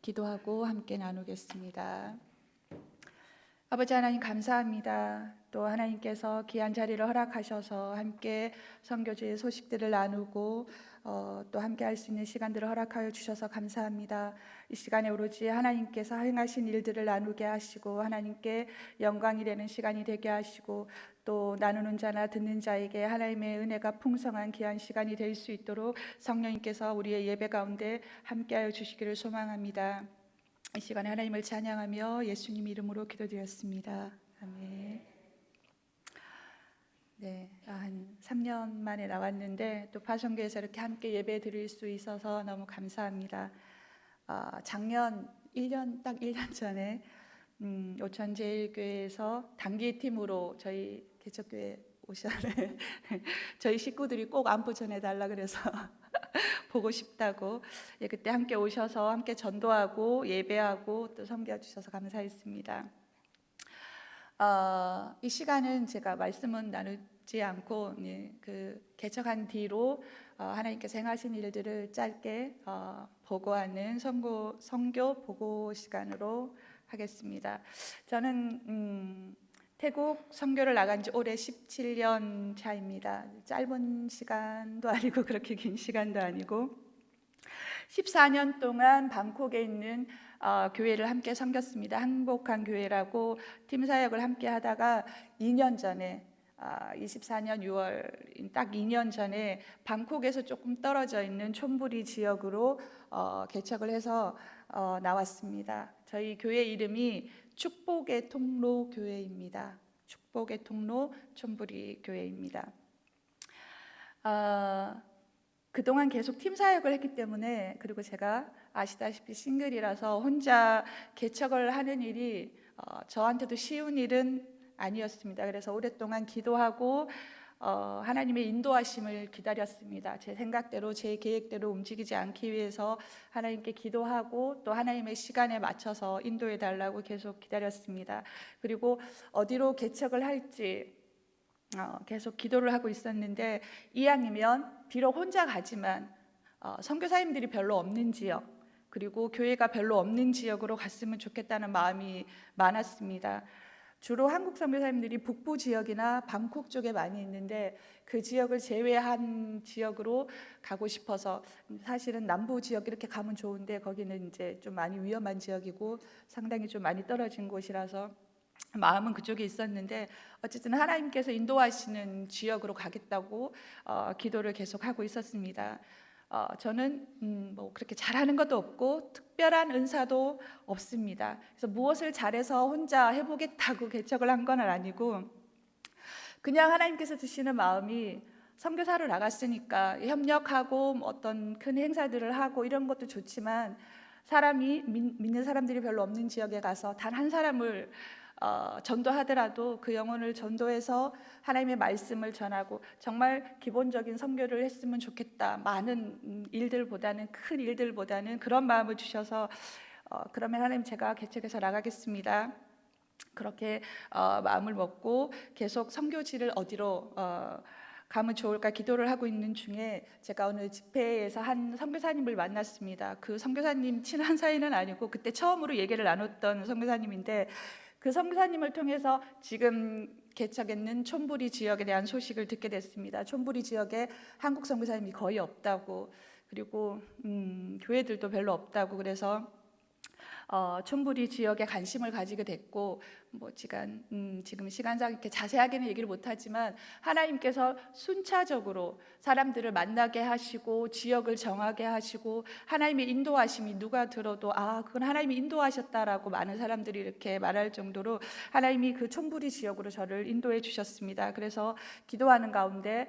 기도하고 함께 나누겠습니다. 아버지 하나님 감사합니다. 또 하나님께서 귀한 자리를 허락하셔서 함께 선교주의 소식들을 나누고 또 함께 할 수 있는 시간들을 허락하여 주셔서 감사합니다. 이 시간에 오로지 하나님께서 행하신 일들을 나누게 하시고 하나님께 영광이 되는 시간이 되게 하시고 또 나누는 자나 듣는 자에게 하나님의 은혜가 풍성한 귀한 시간이 될 수 있도록 성령님께서 우리의 예배 가운데 함께하여 주시기를 소망합니다. 이 시간에 하나님을 찬양하며 예수님 이름으로 기도드렸습니다. 아멘. 네, 한 3년 만에 나왔는데 또 파송교에서 이렇게 함께 예배 드릴 수 있어서 너무 감사합니다. 작년 1년 딱 1년 전에 오천제일교회에서 단기팀으로 저희 개척교회 오셨는데 저희 식구들이 꼭 안부 전해달라 그래서 보고 싶다고 그때 함께 오셔서 함께 전도하고 예배하고 또 섬겨주셔서 감사했습니다. 이 시간은 제가 말씀은 나누지 않고 그 개척한 뒤로 하나님께서 행하신 일들을 짧게 보고하는 선교 보고 시간으로 하겠습니다. 저는 태국 선교를 나간 지 올해 17년 차입니다. 짧은 시간도 아니고 그렇게 긴 시간도 아니고 14년 동안 방콕에 있는 교회를 함께 섬겼습니다. 행복한 교회라고 팀 사역을 함께 하다가 2년 전에 24년 6월 딱 2년 전에 방콕에서 조금 떨어져 있는 촌부리 지역으로 개척을 해서 나왔습니다. 저희 교회 이름이 축복의 통로 교회입니다. 축복의 통로 촌부리 교회입니다. 그동안 계속 팀 사역을 했기 때문에 그리고 제가 아시다시피 싱글이라서 혼자 개척을 하는 일이 저한테도 쉬운 일은 아니었습니다. 그래서 오랫동안 기도하고 하나님의 인도하심을 기다렸습니다. 제 생각대로 제 계획대로 움직이지 않기 위해서 하나님께 기도하고 또 하나님의 시간에 맞춰서 인도해 달라고 계속 기다렸습니다. 그리고 어디로 개척을 할지 계속 기도를 하고 있었는데 이왕이면 비록 혼자 가지만 선교사님들이 별로 없는 지역 그리고 교회가 별로 없는 지역으로 갔으면 좋겠다는 마음이 많았습니다. 주로 한국 선교사님들이 북부 지역이나 방콕 쪽에 많이 있는데 그 지역을 제외한 지역으로 가고 싶어서 사실은 남부 지역 이렇게 가면 좋은데 거기는 이제 좀 많이 위험한 지역이고 상당히 좀 많이 떨어진 곳이라서 마음은 그쪽에 있었는데 어쨌든 하나님께서 인도하시는 지역으로 가겠다고 기도를 계속하고 있었습니다. 저는 뭐 그렇게 잘하는 것도 없고 특별한 은사도 없습니다. 그래서 무엇을 잘해서 혼자 해보겠다고 개척을 한 건 아니고 그냥 하나님께서 주시는 마음이 선교사로 나갔으니까 협력하고 어떤 큰 행사들을 하고 이런 것도 좋지만 사람이 믿는 사람들이 별로 없는 지역에 가서 단 한 사람을 전도하더라도 그 영혼을 전도해서 하나님의 말씀을 전하고 정말 기본적인 선교를 했으면 좋겠다. 많은 일들보다는 큰 일들보다는 그런 마음을 주셔서 그러면 하나님 제가 개척해서 나가겠습니다. 그렇게 마음을 먹고 계속 선교지를 어디로 가면 좋을까 기도를 하고 있는 중에 제가 오늘 집회에서 한 선교사님을 만났습니다. 그 선교사님 친한 사이는 아니고 그때 처음으로 얘기를 나눴던 선교사님인데 그 선교사님을 통해서 지금 개척했는 촌부리 지역에 대한 소식을 듣게 됐습니다. 촌부리 지역에 한국 선교사님이 거의 없다고 그리고 교회들도 별로 없다고 그래서 촌부리 지역에 관심을 가지게 됐고 뭐 지금 시간상 이렇게 자세하게는 얘기를 못하지만 하나님께서 순차적으로 사람들을 만나게 하시고 지역을 정하게 하시고 하나님의 인도하심이 누가 들어도 그건 하나님이 인도하셨다라고 많은 사람들이 이렇게 말할 정도로 하나님이 그 촌부리 지역으로 저를 인도해 주셨습니다. 그래서 기도하는 가운데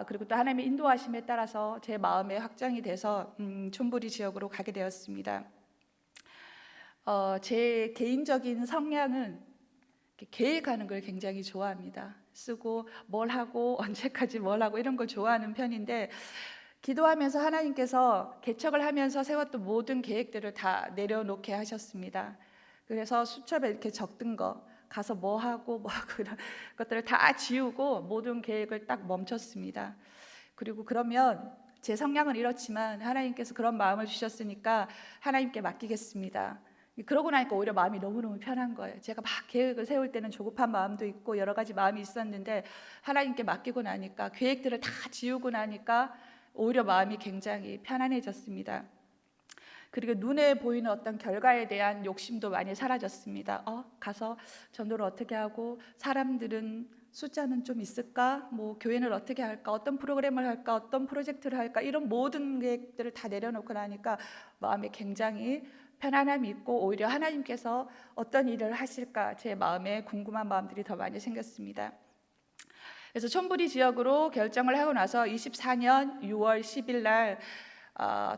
그리고 또 하나님의 인도하심에 따라서 제 마음에 확정이 돼서 촌부리 지역으로 가게 되었습니다. 제 개인적인 성향은 계획하는 걸 굉장히 좋아합니다. 쓰고 뭘 하고 언제까지 뭘 하고 이런 걸 좋아하는 편인데 기도하면서 하나님께서 개척을 하면서 세웠던 모든 계획들을 다 내려놓게 하셨습니다. 그래서 수첩에 이렇게 적던 거 가서 뭐 하고 이런 것들을 다 지우고 모든 계획을 딱 멈췄습니다. 그리고 그러면 제 성향은 이렇지만 하나님께서 그런 마음을 주셨으니까 하나님께 맡기겠습니다. 그러고 나니까 오히려 마음이 너무너무 편한 거예요. 제가 막 계획을 세울 때는 조급한 마음도 있고 여러 가지 마음이 있었는데 하나님께 맡기고 나니까, 계획들을 다 지우고 나니까 오히려 마음이 굉장히 편안해졌습니다. 그리고 눈에 보이는 어떤 결과에 대한 욕심도 많이 사라졌습니다. 가서 전도를 어떻게 하고, 사람들은 숫자는 좀 있을까? 뭐 교회는 어떻게 할까? 어떤 프로그램을 할까? 어떤 프로젝트를 할까? 이런 모든 계획들을 다 내려놓고 나니까 마음에 굉장히 편안함이 있고, 오히려 하나님께서 어떤 일을 하실까 제 마음에 궁금한 마음들이 더 많이 생겼습니다. 그래서 촌부리 지역으로 결정을 하고 나서 24년 6월 10일 날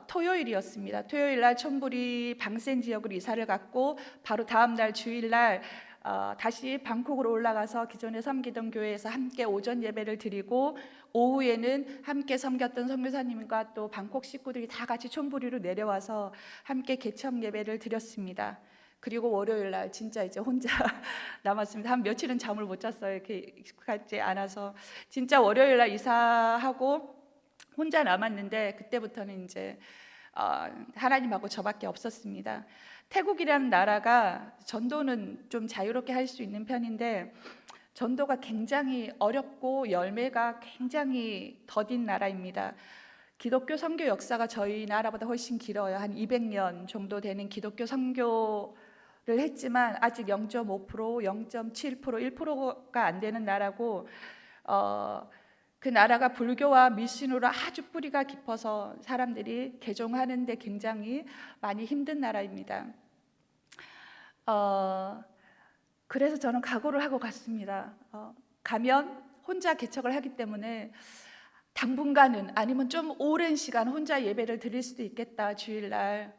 토요일이었습니다. 토요일 날 촌부리 방센 지역으로 이사를 갔고, 바로 다음 날 주일 날 다시 방콕으로 올라가서 기존에 섬기던 교회에서 함께 오전 예배를 드리고, 오후에는 함께 섬겼던 선교사님과 또 방콕 식구들이 다 같이 촌부리로 내려와서 함께 개척 예배를 드렸습니다. 그리고 월요일 날 진짜 이제 혼자 남았습니다. 한 며칠은 잠을 못 잤어요. 이렇게 익숙하지 않아서. 진짜 월요일 날 이사하고 혼자 남았는데, 그때부터는 이제 하나님하고 저밖에 없었습니다. 태국이라는 나라가 전도는 좀 자유롭게 할 수 있는 편인데, 전도가 굉장히 어렵고 열매가 굉장히 더딘 나라입니다. 기독교 선교 역사가 저희 나라보다 훨씬 길어요. 한 200년 정도 되는 기독교 선교를 했지만 아직 0.5%, 0.7%, 1%가 안 되는 나라고, 그 나라가 불교와 미신으로 아주 뿌리가 깊어서 사람들이 개종하는 데 굉장히 많이 힘든 나라입니다. 그래서 저는 각오를 하고 갔습니다. 가면 혼자 개척을 하기 때문에 당분간은, 아니면 좀 오랜 시간 혼자 예배를 드릴 수도 있겠다. 주일날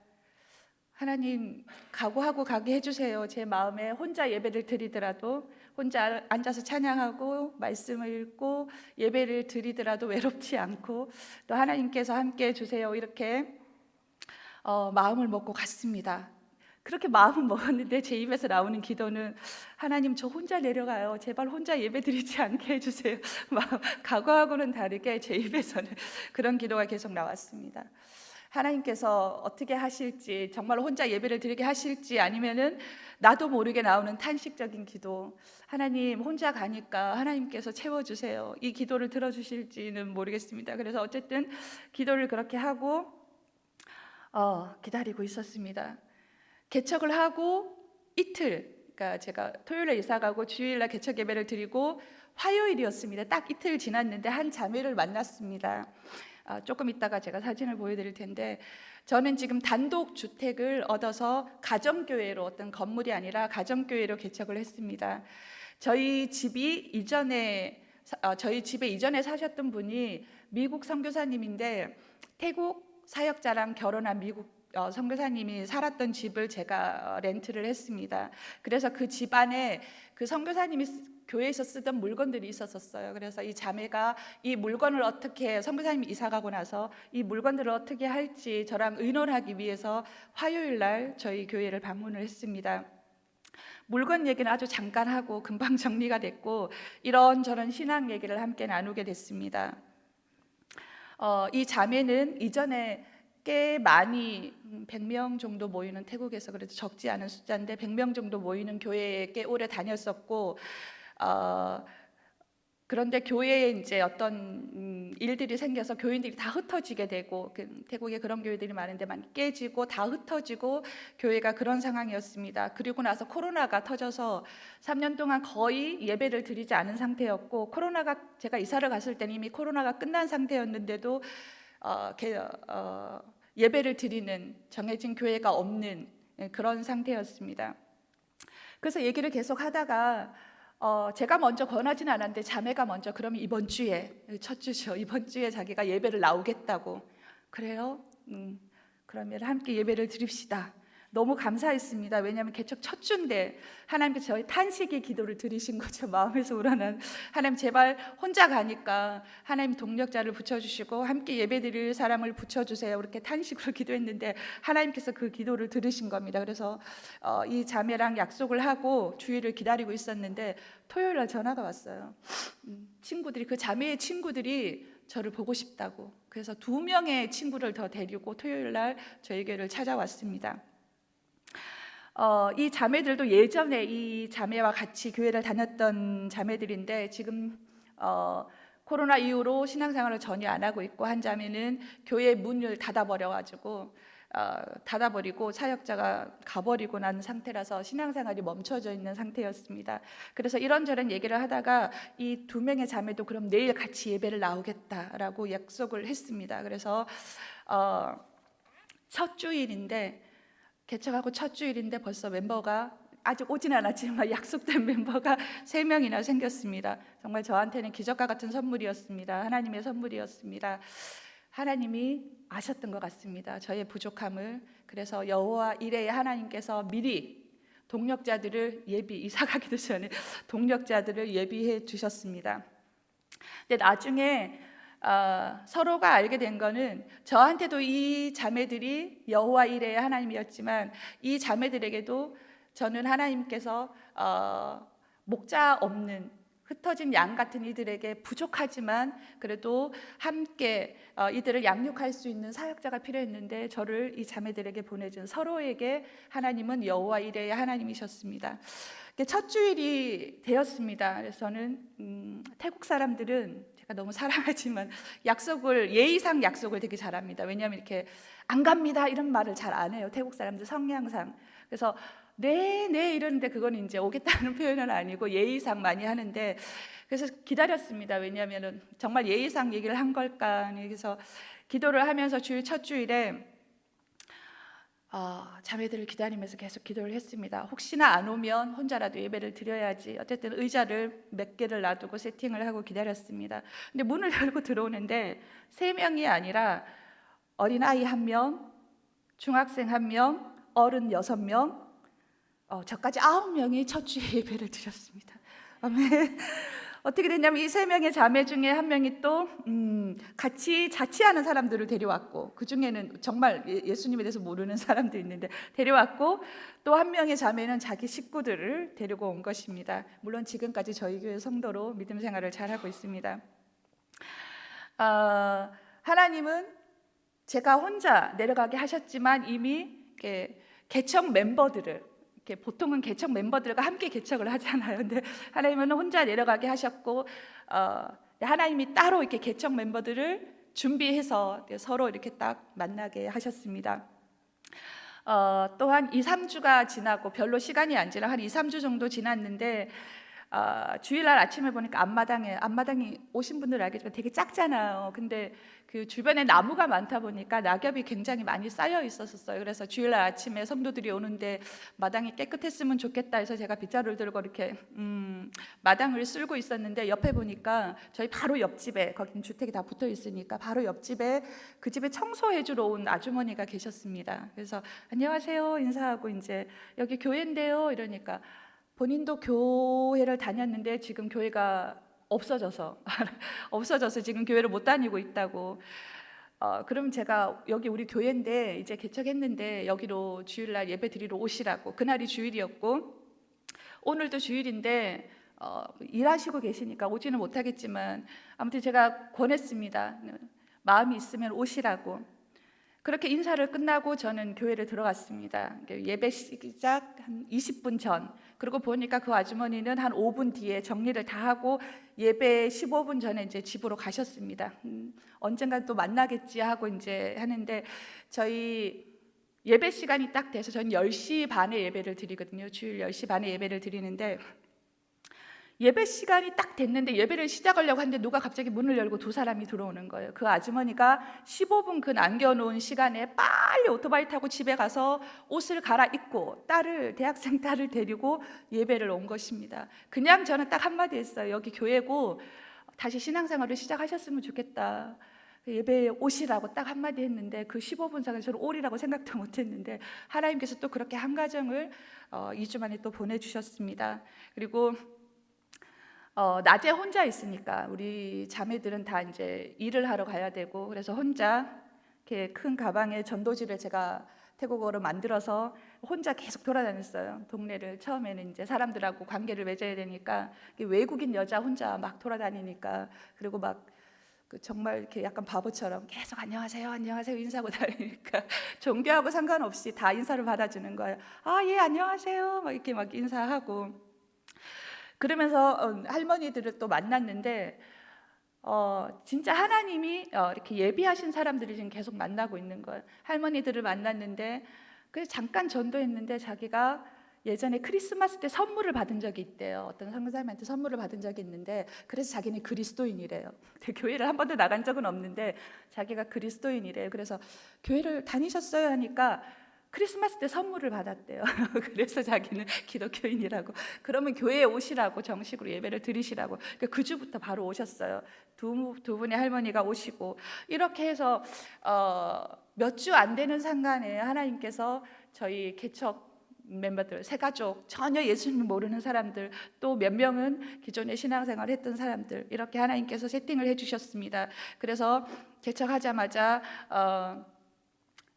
하나님 각오하고 가게 해주세요. 제 마음에 혼자 예배를 드리더라도, 혼자 앉아서 찬양하고 말씀을 읽고 예배를 드리더라도 외롭지 않고, 또 하나님께서 함께 해주세요. 이렇게 마음을 먹고 갔습니다. 그렇게 마음을 먹었는데 제 입에서 나오는 기도는, 하나님 저 혼자 내려가요. 제발 혼자 예배 드리지 않게 해주세요. 각오하고는 다르게 제 입에서는 그런 기도가 계속 나왔습니다. 하나님께서 어떻게 하실지, 정말 혼자 예배를 드리게 하실지, 아니면은 나도 모르게 나오는 탄식적인 기도, 하나님 혼자 가니까 하나님께서 채워주세요, 이 기도를 들어주실지는 모르겠습니다. 그래서 어쨌든 기도를 그렇게 하고 기다리고 있었습니다. 개척을 하고 이틀, 그러니까 제가 토요일에 이사 가고 주일날 개척 예배를 드리고 화요일이었습니다. 딱 이틀 지났는데 한 자매를 만났습니다. 조금 있다가 제가 사진을 보여드릴 텐데, 저는 지금 단독 주택을 얻어서 가정교회로, 어떤 건물이 아니라 가정교회로 개척을 했습니다. 저희 집에 이전에 사셨던 분이 미국 선교사님인데, 태국 사역자랑 결혼한 미국 선교사님이 살았던 집을 제가 렌트를 했습니다. 그래서 그 집안에 그 선교사님이 교회에서 쓰던 물건들이 있었어요. 그래서 이 자매가 이 물건을 어떻게, 선교사님이 이사 가고 나서 이 물건들을 어떻게 할지 저랑 의논하기 위해서 화요일 날 저희 교회를 방문을 했습니다. 물건 얘기는 아주 잠깐 하고 금방 정리가 됐고, 이런저런 신앙 얘기를 함께 나누게 됐습니다. 이 자매는 이전에 꽤 많이 100명 정도 모이는, 태국에서 그래도 적지 않은 숫자인데 100명 정도 모이는 교회에 꽤 오래 다녔었고, 그런데 교회에 이제 어떤 일들이 생겨서 교인들이 다 흩어지게 되고, 태국에 그런 교회들이 많은데 많이 깨지고 다 흩어지고 교회가 그런 상황이었습니다. 그리고 나서 코로나가 터져서 3년 동안 거의 예배를 드리지 않은 상태였고, 제가 이사를 갔을 때는 이미 코로나가 끝난 상태였는데도 예배를 드리는 정해진 교회가 없는 그런 상태였습니다. 그래서 얘기를 계속 하다가 제가 먼저 권하진 않았는데 자매가 먼저, 그러면 이번 주에, 첫 주죠, 이번 주에 자기가 예배를 나오겠다고. 그래요? 그러면 함께 예배를 드립시다. 너무 감사했습니다. 왜냐하면 개척 첫 주인데 하나님께서 저희 탄식의 기도를 들으신 거죠. 마음에서 우러난, 하나님 제발 혼자 가니까 하나님 동력자를 붙여주시고 함께 예배드릴 사람을 붙여주세요. 그렇게 탄식으로 기도했는데 하나님께서 그 기도를 들으신 겁니다. 그래서 이 자매랑 약속을 하고 주일을 기다리고 있었는데 토요일 날 전화가 왔어요. 친구들이, 그 자매의 친구들이 저를 보고 싶다고. 그래서 2명의 친구를 더 데리고 토요일 날 저희 교회를 찾아왔습니다. 이 자매들도 예전에 이 자매와 같이 교회를 다녔던 자매들인데 지금 코로나 이후로 신앙생활을 전혀 안 하고 있고, 한 자매는 교회 문을 닫아버려가지고 닫아버리고 사역자가 가버리고 난 상태라서 신앙생활이 멈춰져 있는 상태였습니다. 그래서 이런저런 얘기를 하다가 이 2명의 자매도 그럼 내일 같이 예배를 나오겠다라고 약속을 했습니다. 그래서 첫 주일인데, 개척하고 첫 주일인데 벌써 멤버가 아직 오진 않았지만 약속된 멤버가 3명이나 생겼습니다. 정말 저한테는 기적과 같은 선물이었습니다. 하나님의 선물이었습니다. 하나님이 아셨던 것 같습니다, 저의 부족함을. 그래서 여호와 이레의 하나님께서 미리 동력자들을 이사 가기도 전에 동력자들을 예비해 주셨습니다. 근데 나중에 서로가 알게 된 거는, 저한테도 이 자매들이 여호와 이레의 하나님이었지만 이 자매들에게도 저는 하나님께서 목자 없는 흩어진 양 같은 이들에게 부족하지만 그래도 함께 이들을 양육할 수 있는 사역자가 필요했는데, 저를 이 자매들에게 보내준 서로에게 하나님은 여호와 이레의 하나님이셨습니다. 첫 주일이 되었습니다. 그래서 저는 태국 사람들은 제가 너무 사랑하지만 예의상 약속을 되게 잘합니다. 왜냐하면 이렇게 안 갑니다 이런 말을 잘 안 해요, 태국 사람들 성향상. 그래서 네 이러는데 그건 이제 오겠다는 표현은 아니고 예의상 많이 하는데, 그래서 기다렸습니다. 왜냐하면 정말 예의상 얘기를 한 걸까. 그래서 기도를 하면서 첫 주일에 자매들을 기다리면서 계속 기도를 했습니다. 혹시나 안 오면 혼자라도 예배를 드려야지. 어쨌든 의자를 몇 개를 놔두고 세팅을 하고 기다렸습니다. 근데 문을 열고 들어오는데 3명이 아니라 어린아이 1명, 중학생 1명, 어른 6명, 저까지 9명이 첫 주에 예배를 드렸습니다. 아멘. 어떻게 됐냐면 이 3명의 자매 중에 1명이 또 같이 자취하는 사람들을 데려왔고, 그 중에는 정말 예수님에 대해서 모르는 사람도 있는데 데려왔고, 또 1명의 자매는 자기 식구들을 데리고 온 것입니다. 물론 지금까지 저희 교회 성도로 믿음 생활을 잘하고 있습니다. 하나님은 제가 혼자 내려가게 하셨지만 이미 개척 멤버들을, 보통은 개척 멤버들과 함께 개척을 하잖아요. 근데 하나님은 혼자 내려가게 하셨고, 하나님이 따로 이렇게 개척 멤버들을 준비해서 서로 이렇게 딱 만나게 하셨습니다. 또한 2-3주가 지나고, 별로 시간이 안 지나 한 2-3주 정도 지났는데 주일날 아침에 보니까 앞마당이 오신 분들 알겠지만 되게 작잖아요. 근데 그 주변에 나무가 많다 보니까 낙엽이 굉장히 많이 쌓여 있었어요. 그래서 주일날 아침에 성도들이 오는데 마당이 깨끗했으면 좋겠다 해서 제가 빗자루를 들고 이렇게 마당을 쓸고 있었는데, 옆에 보니까 저희 바로 옆집에, 거긴 주택이 다 붙어 있으니까 바로 옆집에 그 집에 청소해 주러 온 아주머니가 계셨습니다. 그래서 안녕하세요 인사하고, 이제 여기 교회인데요 이러니까, 본인도 교회를 다녔는데 지금 교회가 없어져서 지금 교회를 못 다니고 있다고. 그럼 제가 여기 우리 교회인데 이제 개척했는데 여기로 주일날 예배 드리러 오시라고. 그날이 주일이었고 오늘도 주일인데 일하시고 계시니까 오지는 못하겠지만 아무튼 제가 권했습니다. 마음이 있으면 오시라고. 그렇게 인사를 끝나고 저는 교회를 들어갔습니다. 예배 시작 한 20분 전. 그리고 보니까 그 아주머니는 한 5분 뒤에 정리를 다 하고 예배 15분 전에 이제 집으로 가셨습니다. 언젠가 또 만나겠지 하고 이제 하는데, 저희 예배 시간이 딱 돼서 저는 10시 반에 예배를 드리거든요. 주일 10시 반에 예배를 드리는데, 예배 시간이 딱 됐는데 예배를 시작하려고 하는데 누가 갑자기 문을 열고 2사람이 들어오는 거예요. 그 아주머니가 15분 그 남겨놓은 시간에 빨리 오토바이 타고 집에 가서 옷을 갈아입고 대학생 딸을 데리고 예배를 온 것입니다. 그냥 저는 딱 한마디 했어요. 여기 교회고 다시 신앙생활을 시작하셨으면 좋겠다. 예배에 오시라고 딱 한마디 했는데, 그 15분 사이에 저는 오리라고 생각도 못했는데 하나님께서 또 그렇게 한 가정을 2주 만에 또 보내주셨습니다. 그리고 낮에 혼자 있으니까 우리 자매들은 다 이제 일을 하러 가야 되고, 그래서 혼자 이렇게 큰 가방에 전도지를 제가 태국어로 만들어서 혼자 계속 돌아다녔어요. 동네를. 처음에는 이제 사람들하고 관계를 맺어야 되니까 외국인 여자 혼자 막 돌아다니니까, 그리고 막 정말 이렇게 약간 바보처럼 계속 안녕하세요, 안녕하세요 인사하고 다니니까 종교하고 상관없이 다 인사를 받아주는 거예요. 아, 예, 안녕하세요. 막 이렇게 막 인사하고 그러면서 할머니들을 또 만났는데 진짜 하나님이 이렇게 예비하신 사람들이 지금 계속 만나고 있는 거예요. 할머니들을 만났는데 그래서 잠깐 전도했는데 자기가 예전에 크리스마스 때 선물을 받은 적이 있대요. 어떤 선교사님한테 선물을 받은 적이 있는데 그래서 자기는 그리스도인이래요. 교회를 한 번도 나간 적은 없는데 자기가 그리스도인이래요. 그래서 교회를 다니셨어요 하니까 크리스마스 때 선물을 받았대요. 그래서 자기는 기독교인이라고. 그러면 교회에 오시라고 정식으로 예배를 드리시라고. 그 주부터 바로 오셨어요. 두 분의 할머니가 오시고 이렇게 해서 몇 주 안 되는 상간에 하나님께서 저희 개척 멤버들, 새 가족, 전혀 예수님을 모르는 사람들, 또 몇 명은 기존에 신앙생활을 했던 사람들 이렇게 하나님께서 세팅을 해주셨습니다. 그래서 개척하자마자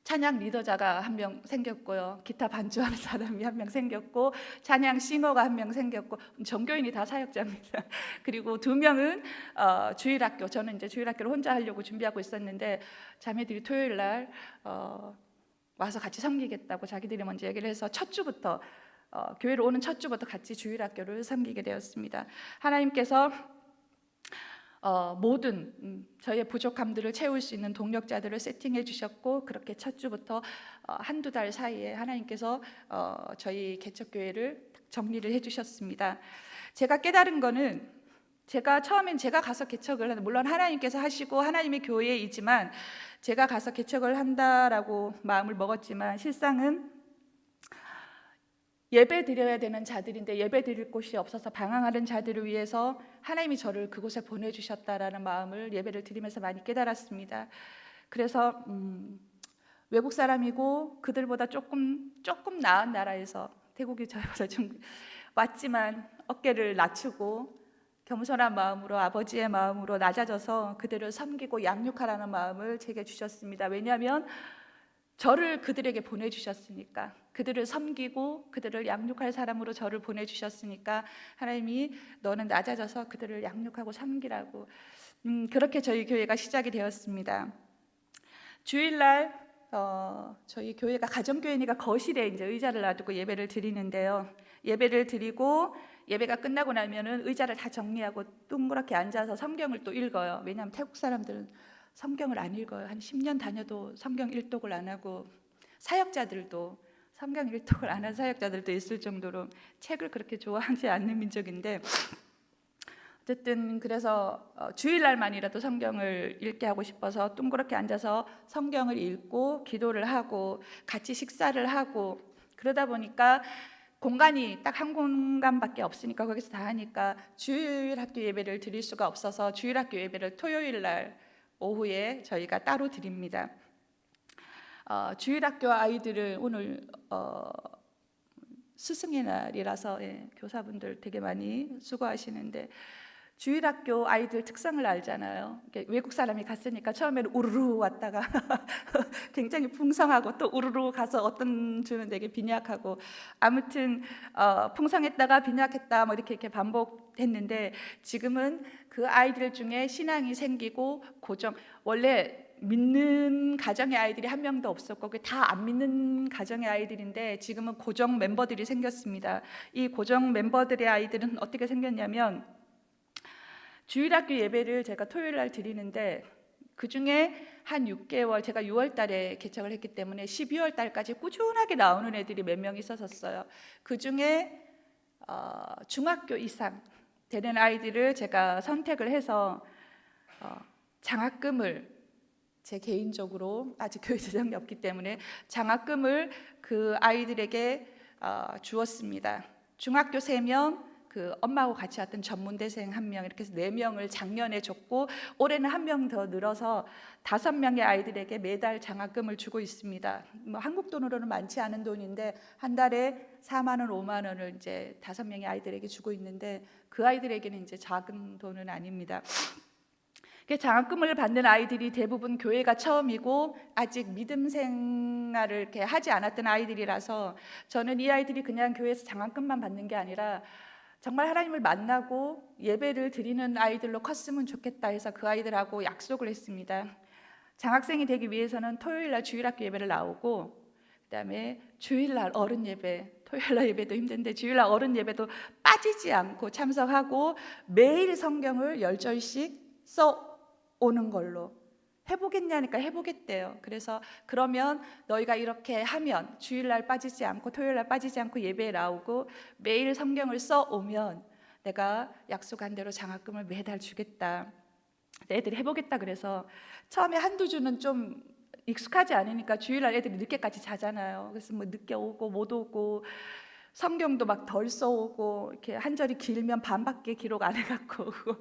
찬양 리더자가 한 명 생겼고요. 기타 반주하는 사람이 한 명 생겼고 찬양 싱어가 한 명 생겼고 전교인이 다 사역자입니다. 그리고 2명은 주일학교, 저는 이제 주일학교를 혼자 하려고 준비하고 있었는데 자매들이 토요일 날 와서 같이 섬기겠다고 자기들이 먼저 얘기를 해서 첫 주부터 교회로 오는 첫 주부터 같이 주일학교를 섬기게 되었습니다. 하나님께서 모든 저희의 부족함들을 채울 수 있는 동력자들을 세팅해 주셨고 그렇게 첫 주부터 한두 달 사이에 하나님께서 저희 개척교회를 정리를 해주셨습니다. 제가 깨달은 거는 처음엔 제가 가서 개척을 하는, 물론 하나님께서 하시고 하나님의 교회이지만 제가 가서 개척을 한다라고 마음을 먹었지만 실상은 예배 드려야 되는 자들인데 예배 드릴 곳이 없어서 방황하는 자들을 위해서 하나님이 저를 그곳에 보내주셨다라는 마음을 예배를 드리면서 많이 깨달았습니다. 그래서 외국 사람이고 그들보다 조금 나은 나라에서, 태국이 저보다 좀 왔지만 어깨를 낮추고 겸손한 마음으로, 아버지의 마음으로 낮아져서 그들을 섬기고 양육하라는 마음을 제게 주셨습니다. 왜냐하면 저를 그들에게 보내주셨으니까, 그들을 섬기고 그들을 양육할 사람으로 저를 보내주셨으니까 하나님이 너는 낮아져서 그들을 양육하고 섬기라고. 그렇게 저희 교회가 시작이 되었습니다. 주일날 저희 교회가 가정교회니까 거실에 이제 의자를 놔두고 예배를 드리는데요. 예배를 드리고 예배가 끝나고 나면은 의자를 다 정리하고 둥그렇게 앉아서 성경을 또 읽어요. 왜냐하면 태국 사람들은 성경을 안 읽어요. 한 10년 다녀도 성경 일독을 안 하고, 사역자들도 성경 일독을 안 한 사역자들도 있을 정도로 책을 그렇게 좋아하지 않는 민족인데, 어쨌든 그래서 주일날만이라도 성경을 읽게 하고 싶어서 둥그렇게 앉아서 성경을 읽고 기도를 하고 같이 식사를 하고, 그러다 보니까 공간이 딱 한 공간밖에 없으니까 거기서 다 하니까 주일학교 예배를 드릴 수가 없어서 주일학교 예배를 토요일날 오후에 저희가 따로 드립니다. 주일학교 아이들을 오늘 스승의 날이라서 교사분들 되게 많이 수고하시는데, 주일학교 아이들 특성을 알잖아요. 외국 사람이 갔으니까 처음에는 우르르 왔다가 굉장히 풍성하고 또 우르르 가서 어떤 주는 되게 빈약하고, 아무튼 풍성했다가 빈약했다 뭐 이렇게 반복했는데, 지금은 그 아이들 중에 신앙이 생기고 원래 믿는 가정의 아이들이 한 명도 없었고 다 안 믿는 가정의 아이들인데 지금은 고정 멤버들이 생겼습니다. 이 고정 멤버들의 아이들은 어떻게 생겼냐면, 주일학교 예배를 제가 토요일 날 드리는데 그 중에 한 6개월, 제가 6월 달에 개척을 했기 때문에 12월 달까지 꾸준하게 나오는 애들이 몇 명 있었어요. 그 중에 중학교 이상 되는 아이들을 제가 선택을 해서 장학금을, 제 개인적으로 아직 교회 재정이 없기 때문에 장학금을 그 아이들에게 주었습니다. 중학교 3명, 그 엄마하고 같이 왔던 전문대생 1명, 이렇게 해서 4명을 작년에 줬고 올해는 1명 더 늘어서 5명의 아이들에게 매달 장학금을 주고 있습니다. 뭐 한국 돈으로는 많지 않은 돈인데 한 달에 4만 원, 5만 원을 이제 5명의 아이들에게 주고 있는데 그 아이들에게는 이제 작은 돈은 아닙니다. 장학금을 받는 아이들이 대부분 교회가 처음이고 아직 믿음 생활을 이렇게 하지 않았던 아이들이라서 저는 이 아이들이 그냥 교회에서 장학금만 받는 게 아니라 정말 하나님을 만나고 예배를 드리는 아이들로 컸으면 좋겠다 해서 그 아이들하고 약속을 했습니다. 장학생이 되기 위해서는 토요일날 주일학교 예배를 나오고, 그다음에 주일날 어른 예배, 토요일날 예배도 힘든데 주일날 어른 예배도 빠지지 않고 참석하고 매일 성경을 10절씩 써 오는 걸로. 해보겠냐니까 해보겠대요. 그래서 그러면 너희가 이렇게 하면 주일날 빠지지 않고 토요일날 빠지지 않고 예배에 나오고 매일 성경을 써 오면 내가 약속한 대로 장학금을 매달 주겠다. 애들이 해보겠다. 그래서 처음에 한두 주는 좀 익숙하지 않으니까 주일날 애들이 늦게까지 자잖아요. 그래서 뭐 늦게 오고 못 오고 성경도 막 덜 써오고 이렇게 한 절이 길면 반밖에 기록 안 해갖고 오고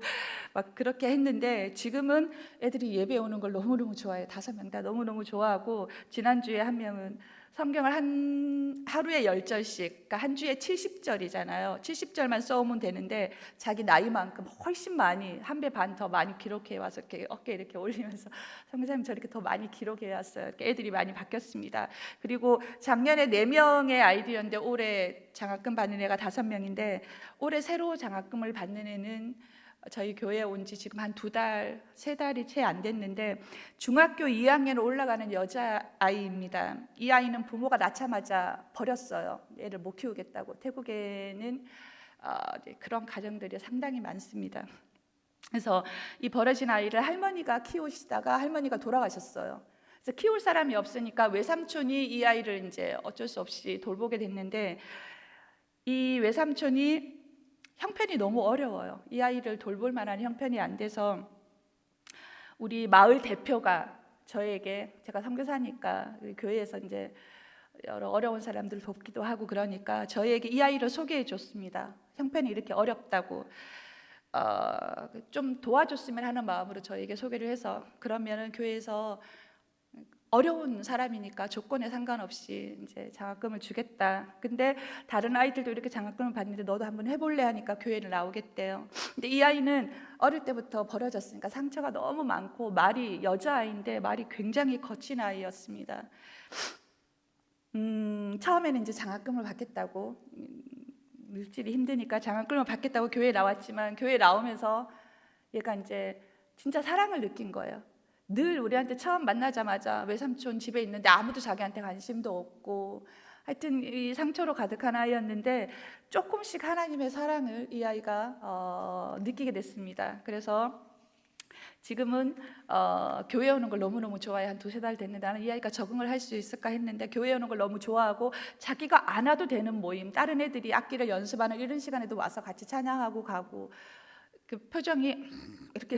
막 그렇게 했는데, 지금은 애들이 예배 오는 걸 너무너무 좋아해요. 5명 다 너무너무 좋아하고, 지난주에 한 명은 성경을 한 하루에 10절씩, 그러니까 한 주에 70절이잖아요. 70절만 써오면 되는데 자기 나이만큼 훨씬 많이, 한 배 반 더 많이 기록해 와서 이렇게 어깨 이렇게 올리면서 성교사님 저렇게 더 많이 기록해 왔어요. 애들이 많이 바뀌었습니다. 그리고 작년에 4명의 아이들이었는데 올해 장학금 받는 애가 5명인데, 올해 새로 장학금을 받는 애는 저희 교회에 온 지 지금 한 2달, 3달이 채 안 됐는데 중학교 2학년 올라가는 여자아이입니다. 이 아이는 부모가 낳자마자 버렸어요. 애를 못 키우겠다고. 태국에는 그런 가정들이 상당히 많습니다. 그래서 이 버려진 아이를 할머니가 키우시다가 할머니가 돌아가셨어요. 그래서 키울 사람이 없으니까 외삼촌이 이 아이를 이제 어쩔 수 없이 돌보게 됐는데, 이 외삼촌이 형편이 너무 어려워요. 이 아이를 돌볼 만한 형편이 안 돼서 우리 마을 대표가 저에게, 제가 선교사니까 교회에서 이제 여러 어려운 사람들 돕기도 하고 그러니까 저에게 이 아이를 소개해 줬습니다. 형편이 이렇게 어렵다고 좀 도와줬으면 하는 마음으로 저에게 소개를 해서, 그러면은 교회에서 어려운 사람이니까 조건에 상관없이 이제 장학금을 주겠다. 근데 다른 아이들도 이렇게 장학금을 받는데 너도 한번 해볼래 하니까 교회를 나오겠대요. 근데 이 아이는 어릴 때부터 버려졌으니까 상처가 너무 많고, 말이 여자아이인데 말이 굉장히 거친 아이였습니다. 처음에는 이제 장학금을 받겠다고, 물질이 힘드니까 장학금을 받겠다고 교회에 나왔지만, 교회에 나오면서 얘가 이제 진짜 사랑을 느낀 거예요. 늘 우리한테 처음 만나자마자 외삼촌 집에 있는데 아무도 자기한테 관심도 없고, 하여튼 이 상처로 가득한 아이였는데 조금씩 하나님의 사랑을 이 아이가 느끼게 됐습니다. 그래서 지금은 교회 오는 걸 너무너무 좋아해. 한 2-3달 됐는데 나는 이 아이가 적응을 할 수 있을까 했는데 교회 오는 걸 너무 좋아하고, 자기가 안 와도 되는 모임, 다른 애들이 악기를 연습하는 이런 시간에도 와서 같이 찬양하고 가고, 그 표정이 이렇게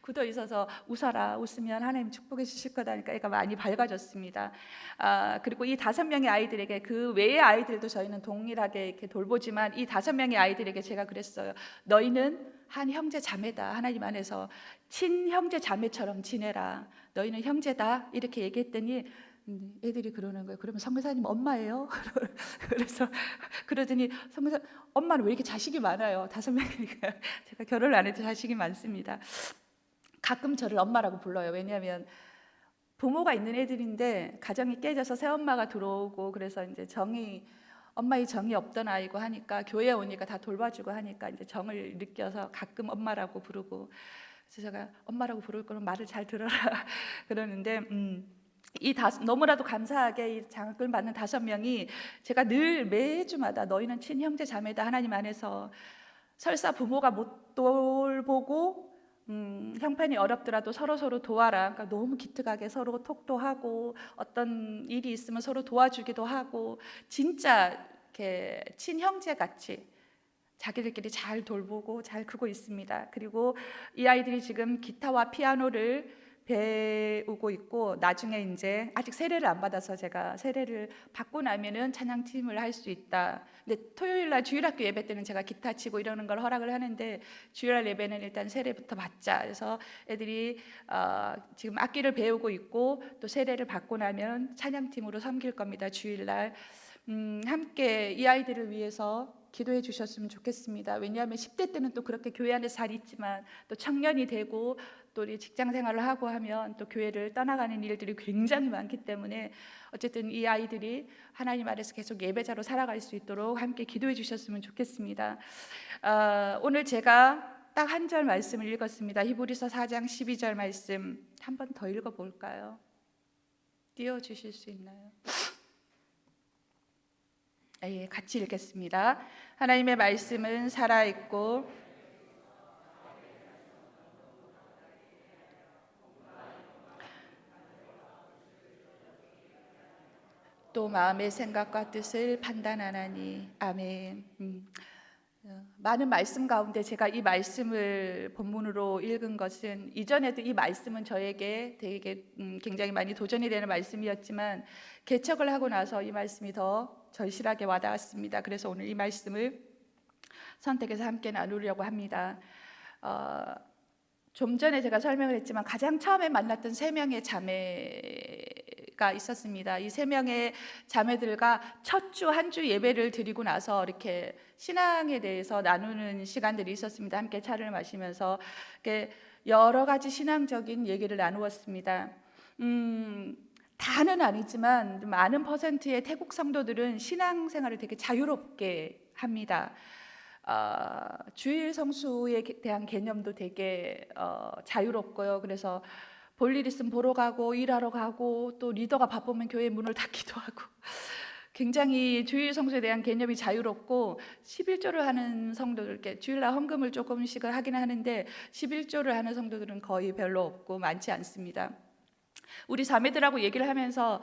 굳어 있어서 웃어라, 웃으면 하나님 축복해 주실 거다니까 애가 많이 밝아졌습니다. 그리고 이 5명의 아이들에게, 그 외의 아이들도 저희는 동일하게 이렇게 돌보지만 이 5명의 아이들에게 제가 그랬어요. 너희는 한 형제 자매다. 하나님 안에서 친형제 자매처럼 지내라. 너희는 형제다. 이렇게 얘기했더니 애들이 그러는 거예요. 그러면 선교사님 엄마예요? 그래서 그러더니 선교사 엄마는 왜 이렇게 자식이 많아요? 5명이니까. 제가 결혼을 안 해도 자식이 많습니다. 가끔 저를 엄마라고 불러요. 왜냐하면 부모가 있는 애들인데 가정이 깨져서 새엄마가 들어오고, 그래서 이제 엄마의 정이 없던 아이고 하니까 교회에 오니까 다 돌봐주고 하니까 이제 정을 느껴서 가끔 엄마라고 부르고, 그래서 제가 엄마라고 부를 거면 말을 잘 들어라 그러는데, 너무나도 감사하게 이 장학금을 받는 5명이 제가 늘 매주마다 너희는 친형제 자매다. 하나님 안에서 설사 부모가 못 돌보고 형편이 어렵더라도 서로 도와라. 그러니까 너무 기특하게 서로 톡도 하고, 어떤 일이 있으면 서로 도와주기도 하고, 진짜 이렇게 친형제 같이 자기들끼리 잘 돌보고 잘 크고 있습니다. 그리고 이 아이들이 지금 기타와 피아노를 배우고 있고, 나중에 이제 아직 세례를 안 받아서 제가 세례를 받고 나면은 찬양팀을 할 수 있다. 근데 토요일날 주일학교 예배 때는 제가 기타 치고 이러는 걸 허락을 하는데, 주일날 예배는 일단 세례부터 받자. 그래서 애들이 지금 악기를 배우고 있고 또 세례를 받고 나면 찬양팀으로 섬길 겁니다. 주일날. 함께 이 아이들을 위해서 기도해 주셨으면 좋겠습니다. 왜냐하면 10대 때는 또 그렇게 교회 안에서 잘 있지만 또 청년이 되고 또 우리 직장 생활을 하고 하면 또 교회를 떠나가는 일들이 굉장히 많기 때문에 어쨌든 이 아이들이 하나님 아래서 계속 예배자로 살아갈 수 있도록 함께 기도해 주셨으면 좋겠습니다. 오늘 제가 딱 한 절 말씀을 읽었습니다. 히브리서 4장 12절 말씀 한 번 더 읽어볼까요? 띄워주실 수 있나요? 예, 같이 읽겠습니다. 하나님의 말씀은 살아있고 또 마음의 생각과 뜻을 판단하나니. 아멘. 많은 말씀 가운데 제가 이 말씀을 본문으로 읽은 것은 이전에도 이 말씀은 저에게 되게 굉장히 많이 도전이 되는 말씀이었지만 개척을 하고 나서 이 말씀이 더 절실하게 와닿았습니다. 그래서 오늘 이 말씀을 선택해서 함께 나누려고 합니다. 좀 전에 제가 설명을 했지만 가장 처음에 만났던 3명의 자매가 있었습니다. 이 3명의 자매들과 첫 주 한 주 예배를 드리고 나서 이렇게 신앙에 대해서 나누는 시간들이 있었습니다. 함께 차를 마시면서 여러 가지 신앙적인 얘기를 나누었습니다. 다는 아니지만 많은 퍼센트의 태국 성도들은 신앙생활을 되게 자유롭게 합니다. 주일 성수에 대한 개념도 되게 자유롭고요. 그래서 볼 일 있으면 보러 가고 일하러 가고 또 리더가 바쁘면 교회 문을 닫기도 하고 굉장히 주일 성수에 대한 개념이 자유롭고 11조를 하는 성도들, 주일날 헌금을 조금씩 하긴 하는데 11조를 하는 성도들은 거의 별로 없고 많지 않습니다. 우리 자매들하고 얘기를 하면서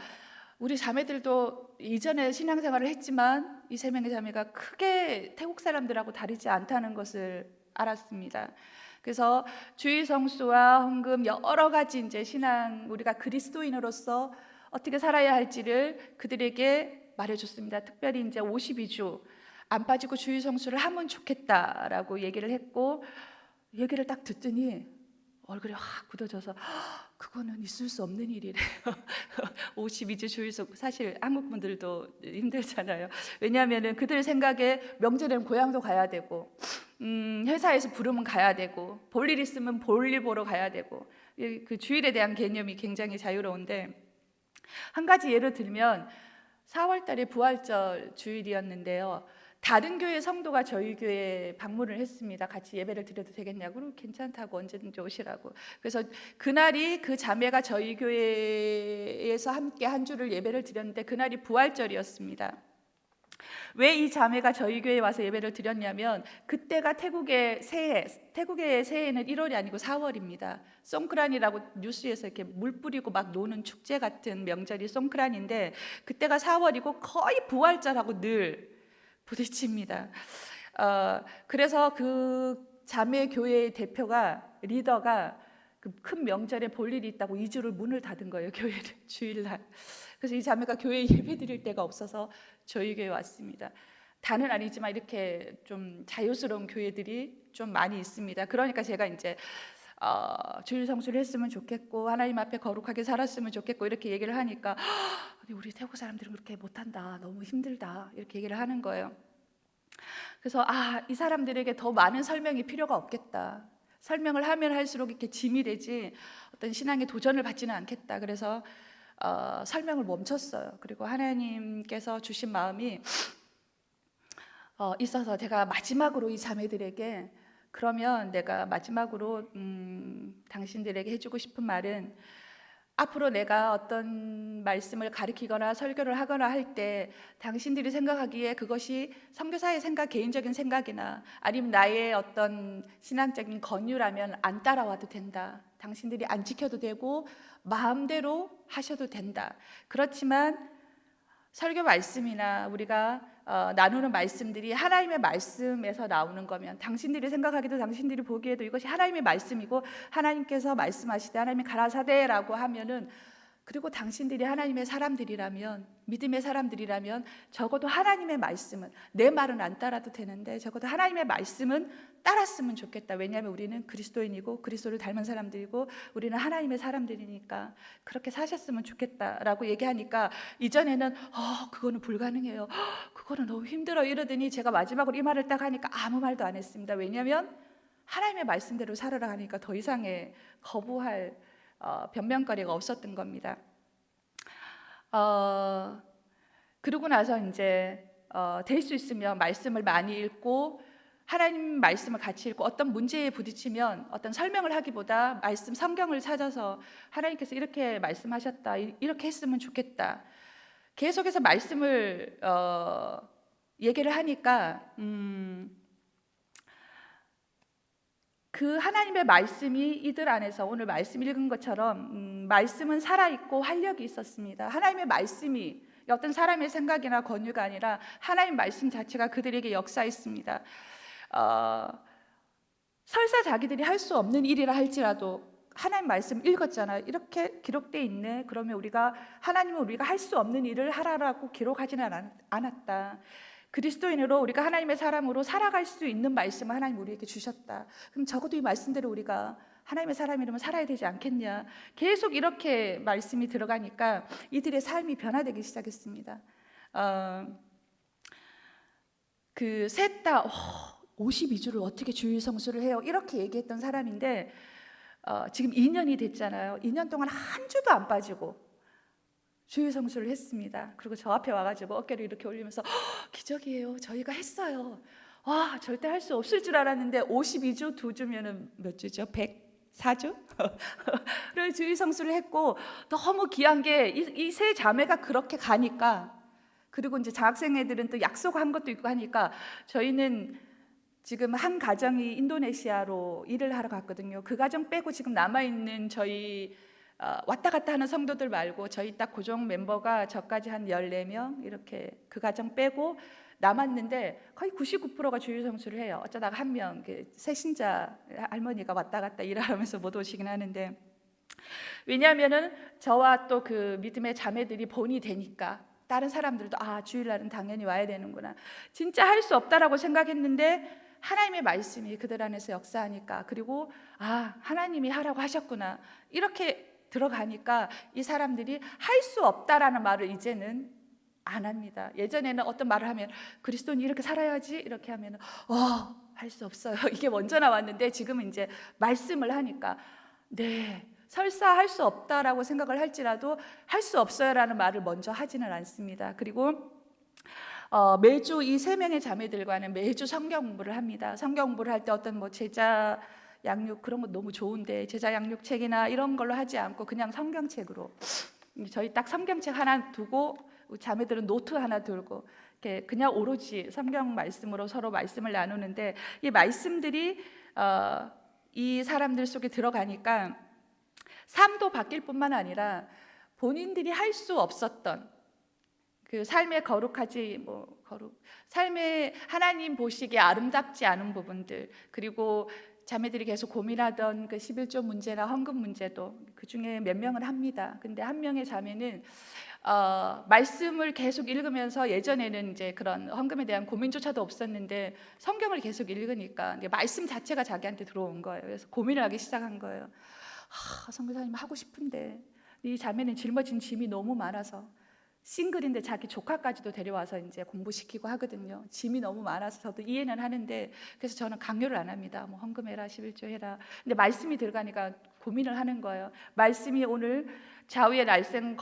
우리 자매들도 이전에 신앙생활을 했지만 이 3명의 자매가 크게 태국 사람들하고 다르지 않다는 것을 알았습니다. 그래서 주일 성수와 헌금 여러 가지 이제 신앙, 우리가 그리스도인으로서 어떻게 살아야 할지를 그들에게 말해줬습니다. 특별히 이제 52주 안 빠지고 주일 성수를 하면 좋겠다라고 얘기를 했고, 얘기를 딱 듣더니 얼굴이 확 굳어져서 그거는 있을 수 없는 일이래요. 52주 주일성, 사실 한국 분들도 힘들잖아요. 왜냐하면 그들 생각에 명절에는 고향도 가야 되고 회사에서 부르면 가야 되고 볼 일 있으면 볼 일 보러 가야 되고 그 주일에 대한 개념이 굉장히 자유로운데, 한 가지 예를 들면 4월 달에 부활절 주일이었는데요. 다른 교회 성도가 저희 교회에 방문을 했습니다. 같이 예배를 드려도 되겠냐고. 괜찮다고, 언제든지 오시라고. 그래서 그날이 그 자매가 저희 교회에서 함께 한 주를 예배를 드렸는데 그날이 부활절이었습니다. 왜 이 자매가 저희 교회에 와서 예배를 드렸냐면 그때가 태국의 새해는 1월이 아니고 4월입니다. 송크란이라고 뉴스에서 이렇게 물 뿌리고 막 노는 축제 같은 명절이 송크란인데 그때가 4월이고 거의 부활절하고 늘 부딪힙니다. 그래서 그 자매 교회의 리더가 그 큰 명절에 볼 일이 있다고 2주를 문을 닫은 거예요, 교회를 주일날. 그래서 이 자매가 교회에 예배 드릴 데가 없어서 저희 교회에 왔습니다. 다는 아니지만 이렇게 좀 자유스러운 교회들이 좀 많이 있습니다. 그러니까 제가 이제 주일 성수를 했으면 좋겠고 하나님 앞에 거룩하게 살았으면 좋겠고 이렇게 얘기를 하니까 우리 태국 사람들은 그렇게 못한다, 너무 힘들다, 이렇게 얘기를 하는 거예요. 그래서 이 사람들에게 더 많은 설명이 필요가 없겠다. 설명을 하면 할수록 이렇게 짐이 되지 어떤 신앙의 도전을 받지는 않겠다. 그래서 설명을 멈췄어요. 그리고 하나님께서 주신 마음이 있어서 제가 마지막으로 이 자매들에게, 그러면 내가 마지막으로 당신들에게 해주고 싶은 말은, 앞으로 내가 어떤 말씀을 가르치거나 설교를 하거나 할 때 당신들이 생각하기에 그것이 선교사의 생각, 개인적인 생각이나 아니면 나의 어떤 신앙적인 권유라면 안 따라와도 된다. 당신들이 안 지켜도 되고 마음대로 하셔도 된다. 그렇지만 설교 말씀이나 우리가 나누는 말씀들이 하나님의 말씀에서 나오는 거면, 당신들이 생각하기도 당신들이 보기에도 이것이 하나님의 말씀이고 하나님께서 말씀하시되 하나님이 가라사대라고 하면은 그리고 당신들이 하나님의 사람들이라면, 믿음의 사람들이라면 적어도 하나님의 말씀은, 내 말은 안 따라도 되는데 적어도 하나님의 말씀은 따랐으면 좋겠다. 왜냐하면 우리는 그리스도인이고 그리스도를 닮은 사람들이고 우리는 하나님의 사람들이니까 그렇게 사셨으면 좋겠다라고 얘기하니까, 이전에는 그거는 불가능해요, 그거는 너무 힘들어 이러더니 제가 마지막으로 이 말을 딱 하니까 아무 말도 안 했습니다. 왜냐하면 하나님의 말씀대로 살아라 하니까 더 이상의 거부할 변명거리가 없었던 겁니다. 그러고 나서 이제 될 수 있으면 말씀을 많이 읽고 하나님 말씀을 같이 읽고, 어떤 문제에 부딪히면 어떤 설명을 하기보다 말씀 성경을 찾아서 하나님께서 이렇게 말씀하셨다, 이렇게 했으면 좋겠다, 계속해서 말씀을 얘기를 하니까 그 하나님의 말씀이 이들 안에서 오늘 말씀 읽은 것처럼 말씀은 살아있고 활력이 있었습니다. 하나님의 말씀이 어떤 사람의 생각이나 권유가 아니라 하나님 말씀 자체가 그들에게 역사했습니다. 설사 자기들이 할 수 없는 일이라 할지라도 하나님 말씀 읽었잖아요. 이렇게 기록되어 있네. 그러면 하나님은 우리가 할 수 없는 일을 하라라고 기록하지는 않았다. 그리스도인으로 우리가 하나님의 사람으로 살아갈 수 있는 말씀을 하나님 우리에게 주셨다. 그럼 적어도 이 말씀대로 우리가 하나님의 사람이라면 살아야 되지 않겠냐. 계속 이렇게 말씀이 들어가니까 이들의 삶이 변화되기 시작했습니다. 그 셋 다 52주를 어떻게 주일 성수를 해요? 이렇게 얘기했던 사람인데 지금 2년이 됐잖아요. 2년 동안 한 주도 안 빠지고 주일 성수를 했습니다. 그리고 저 앞에 와가지고 어깨를 이렇게 올리면서 기적이에요, 저희가 했어요. 와, 절대 할 수 없을 줄 알았는데 52주 2주면은 몇 주죠? 104주? 를 주일 성수를 했고, 너무 귀한 게 이 세 자매가 그렇게 가니까, 그리고 이제 장학생 애들은 또 약속한 것도 있고 하니까, 저희는 지금 한 가정이 인도네시아로 일을 하러 갔거든요. 그 가정 빼고 지금 남아있는 저희 왔다 갔다 하는 성도들 말고 저희 딱 고정 멤버가 저까지 한 14명 이렇게 그 가정 빼고 남았는데 거의 99%가 주일 성수를 해요. 어쩌다가 한 명 새신자 할머니가 왔다 갔다 일하면서 못 오시긴 하는데, 왜냐하면은 저와 또 그 믿음의 자매들이 본이 되니까 다른 사람들도 주일날은 당연히 와야 되는구나. 진짜 할 수 없다라고 생각했는데 하나님의 말씀이 그들 안에서 역사하니까, 그리고 하나님이 하라고 하셨구나 이렇게 들어가니까 이 사람들이 할 수 없다라는 말을 이제는 안 합니다. 예전에는 어떤 말을 하면 그리스도는 이렇게 살아야지 이렇게 하면 할 수 없어요 이게 먼저 나왔는데, 지금은 이제 말씀을 하니까 설사 할 수 없다라고 생각을 할지라도 할 수 없어요라는 말을 먼저 하지는 않습니다. 그리고 매주 이 세 명의 자매들과는 매주 성경 공부를 합니다. 성경 공부를 할 때 어떤 제자 양육 그런 거 너무 좋은데 제자 양육 책이나 이런 걸로 하지 않고 그냥 성경책으로, 저희 딱 성경책 하나 두고 자매들은 노트 하나 들고 이렇게 그냥 오로지 성경 말씀으로 서로 말씀을 나누는데, 이 말씀들이 이 사람들 속에 들어가니까 삶도 바뀔 뿐만 아니라 본인들이 할 수 없었던 그 삶의 삶의 하나님 보시기에 아름답지 않은 부분들, 그리고 자매들이 계속 고민하던 그 11조 문제나 헌금 문제도 그 중에 몇 명은 합니다. 근데 한 명의 자매는 말씀을 계속 읽으면서, 예전에는 이제 그런 헌금에 대한 고민조차도 없었는데 성경을 계속 읽으니까 말씀 자체가 자기한테 들어온 거예요. 그래서 고민을 하기 시작한 거예요. 선교사님 하고 싶은데 이 자매는 짊어진 짐이 너무 많아서, 싱글인데 자기 조카까지도 데려와서 이제 공부시키고 하거든요. 짐이 너무 많아서 저도 이해는 하는데, 그래서 저는 강요를 안 합니다. 헌금해라, 11조 해라. 근데 말씀이 들어가니까 고민을 하는 거예요. 말씀이 오늘 좌우의 날쌘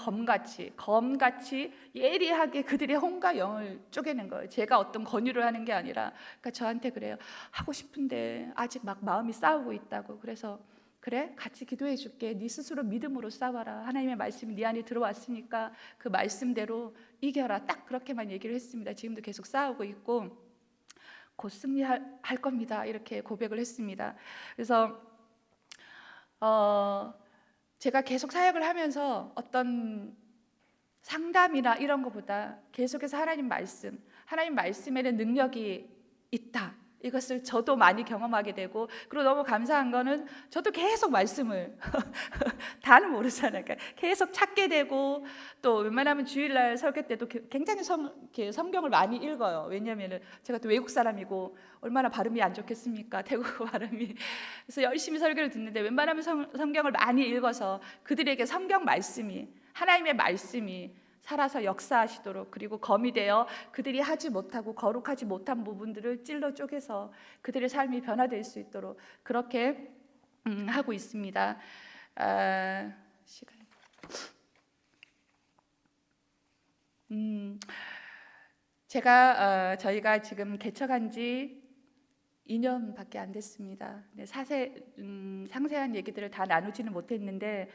검같이 예리하게 그들의 혼과 영을 쪼개는 거예요. 제가 어떤 권유를 하는 게 아니라, 그러니까 저한테 그래요. 하고 싶은데 아직 막 마음이 싸우고 있다고. 그래서 그래, 같이 기도해 줄게. 네 스스로 믿음으로 싸워라. 하나님의 말씀이 네 안에 들어왔으니까 그 말씀대로 이겨라. 딱 그렇게만 얘기를 했습니다. 지금도 계속 싸우고 있고 곧 승리할 겁니다. 이렇게 고백을 했습니다. 그래서 제가 계속 사역을 하면서 어떤 상담이나 이런 것보다 계속해서 하나님 말씀에는 능력이 있다, 이것을 저도 많이 경험하게 되고, 그리고 너무 감사한 거는 저도 계속 말씀을 다는 모르잖아요. 그러니까 계속 찾게 되고, 또 웬만하면 주일날 설교 때도 굉장히 이렇게 성경을 많이 읽어요. 왜냐하면 제가 또 외국 사람이고 얼마나 발음이 안 좋겠습니까? 태국어 발음이. 그래서 열심히 설교를 듣는데 웬만하면 성경을 많이 읽어서 그들에게 성경 말씀이, 하나님의 말씀이 살아서 역사하시도록, 그리고 검이 되어 그들이 하지 못하고 거룩하지 못한 부분들을 찔러 쪼개서 그들의 삶이 변화될 수 있도록 그렇게 하고 있습니다. 시간. 제가 저희가 지금 개척한 지 2년밖에 안 됐습니다. 상세한 얘기들을 다 나누지는 못했는데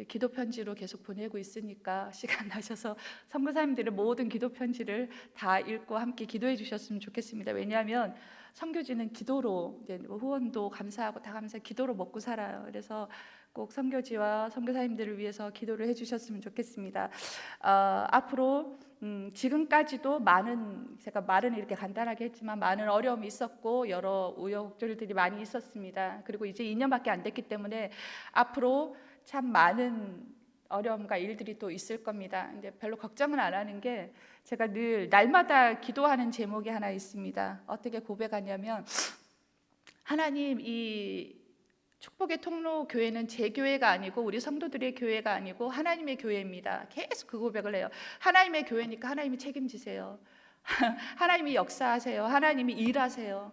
기도 편지로 계속 보내고 있으니까 시간 나셔서 선교사님들의 모든 기도 편지를 다 읽고 함께 기도해 주셨으면 좋겠습니다. 왜냐하면 선교지는 기도로, 후원도 감사하고 다 감사, 기도로 먹고 살아요. 그래서 꼭 선교지와 선교사님들을 위해서 기도를 해주셨으면 좋겠습니다. 앞으로 지금까지도 제가 말은 이렇게 간단하게 했지만 많은 어려움이 있었고 여러 우여곡절들이 많이 있었습니다. 그리고 이제 2년밖에 안 됐기 때문에 앞으로 참 많은 어려움과 일들이 또 있을 겁니다. 근데 별로 걱정은 안 하는 게, 제가 늘 날마다 기도하는 제목이 하나 있습니다. 어떻게 고백하냐면, 하나님, 이 축복의 통로 교회는 제 교회가 아니고 우리 성도들의 교회가 아니고 하나님의 교회입니다. 계속 그 고백을 해요. 하나님의 교회니까 하나님이 책임지세요. 하나님이 역사하세요. 하나님이 일하세요.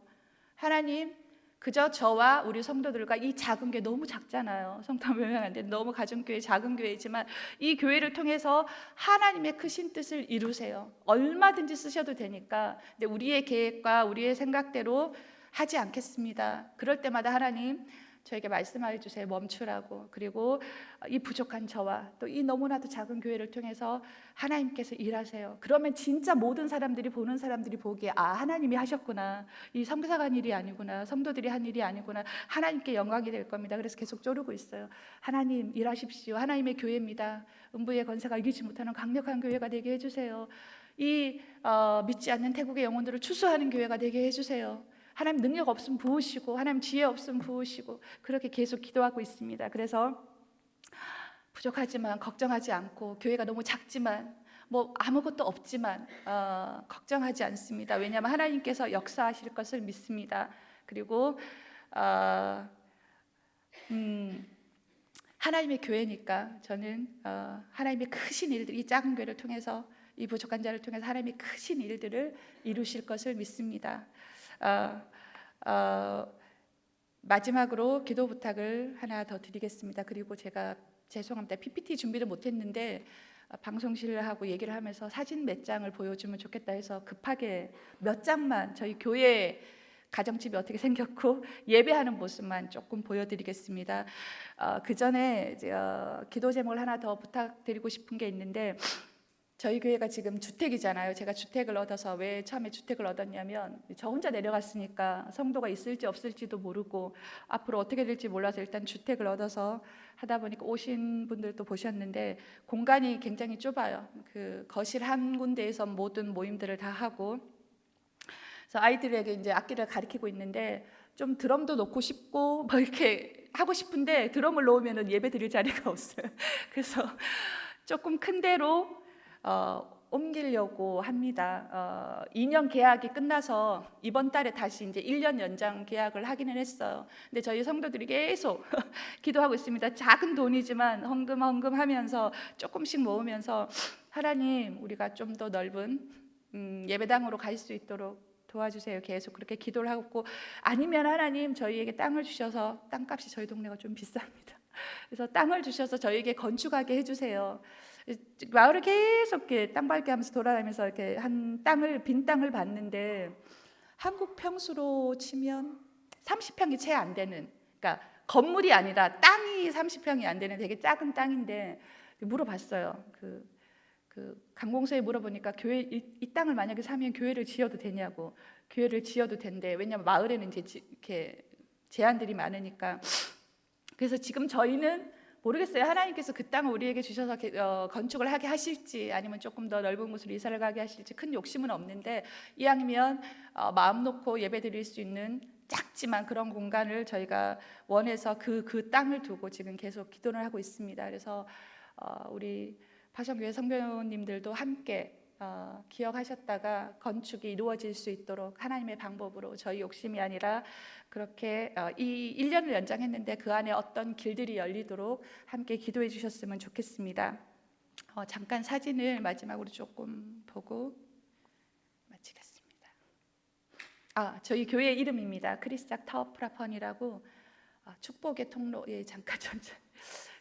하나님, 그저 저와 우리 성도들과 이 작은 교회, 너무 작잖아요. 성도 몇 명 안 되는 너무 가정교회, 작은 교회지만 이 교회를 통해서 하나님의 크신 뜻을 이루세요. 얼마든지 쓰셔도 되니까. 근데 우리의 계획과 우리의 생각대로 하지 않겠습니다. 그럴 때마다 하나님 저에게 말씀해 주세요. 멈추라고. 그리고 이 부족한 저와 또 이 너무나도 작은 교회를 통해서 하나님께서 일하세요. 그러면 진짜 모든 사람들이, 보는 사람들이 보기에 하나님이 하셨구나. 이 선교사가 한 일이 아니구나. 성도들이 한 일이 아니구나. 하나님께 영광이 될 겁니다. 그래서 계속 쪼르고 있어요. 하나님 일하십시오. 하나님의 교회입니다. 음부의 권세가 이기지 못하는 강력한 교회가 되게 해주세요. 이 믿지 않는 태국의 영혼들을 추수하는 교회가 되게 해주세요. 하나님 능력 없으면 부으시고, 하나님 지혜 없으면 부으시고, 그렇게 계속 기도하고 있습니다. 그래서 부족하지만 걱정하지 않고, 교회가 너무 작지만 아무것도 없지만 걱정하지 않습니다. 왜냐하면 하나님께서 역사하실 것을 믿습니다. 그리고 하나님의 교회니까 저는 하나님의 크신 일들, 이 작은 교회를 통해서, 이 부족한 자를 통해서 하나님의 크신 일들을 이루실 것을 믿습니다. 마지막으로 기도 부탁을 하나 더 드리겠습니다. 그리고 제가 죄송합니다. PPT 준비를 못했는데 방송실하고 얘기를 하면서 사진 몇 장을 보여주면 좋겠다 해서 급하게 몇 장만, 저희 교회 가정집이 어떻게 생겼고 예배하는 모습만 조금 보여드리겠습니다. 그 전에 기도 제목을 하나 더 부탁드리고 싶은 게 있는데, 저희 교회가 지금 주택이잖아요. 제가 주택을 얻어서, 왜 처음에 주택을 얻었냐면 저 혼자 내려갔으니까 성도가 있을지 없을지도 모르고 앞으로 어떻게 될지 몰라서 일단 주택을 얻어서 하다 보니까 오신 분들도 보셨는데 공간이 굉장히 좁아요. 그 거실 한 군데에서 모든 모임들을 다 하고, 그래서 아이들에게 이제 악기를 가르치고 있는데 좀 드럼도 놓고 싶고 이렇게 하고 싶은데 드럼을 놓으면 예배 드릴 자리가 없어요. 그래서 조금 큰 데로 옮기려고 합니다. 2년 계약이 끝나서 이번 달에 다시 이제 1년 연장 계약을 하기는 했어요. 근데 저희 성도들이 계속 기도하고 있습니다. 작은 돈이지만 헌금하면서 조금씩 모으면서, 하나님, 우리가 좀 더 넓은 예배당으로 갈 수 있도록 도와주세요. 계속 그렇게 기도를 하고, 아니면 하나님 저희에게 땅을 주셔서, 땅값이 저희 동네가 좀 비쌉니다. 그래서 땅을 주셔서 저희에게 건축하게 해주세요. 마을을 계속 이렇게 땅 밟기 하면서 돌아다니면서 이렇게 빈 땅을 봤는데, 한국 평수로 치면 30평이 채 안 되는, 그러니까 건물이 아니라 땅이 30평이 안 되는 되게 작은 땅인데, 물어봤어요. 그 관공서에 물어보니까 이 땅을 만약에 사면 교회를 지어도 되냐고. 교회를 지어도 된대. 왜냐하면 마을에는 이제 이렇게 제한들이 많으니까. 그래서 지금 저희는 모르겠어요. 하나님께서 그 땅을 우리에게 주셔서 건축을 하게 하실지 아니면 조금 더 넓은 곳으로 이사를 가게 하실지 큰 욕심은 없는데, 이왕이면 마음 놓고 예배 드릴 수 있는 작지만 그런 공간을 저희가 원해서 그 땅을 두고 지금 계속 기도를 하고 있습니다. 그래서 우리 파션교회 성도님들도 함께 기억하셨다가 건축이 이루어질 수 있도록 하나님의 방법으로, 저희 욕심이 아니라 그렇게 이 1년을 연장했는데 그 안에 어떤 길들이 열리도록 함께 기도해 주셨으면 좋겠습니다. 잠깐 사진을 마지막으로 조금 보고 마치겠습니다. 저희 교회 이름입니다. 크리스작 타워프라펀이라고, 축복의 통로, 잠깐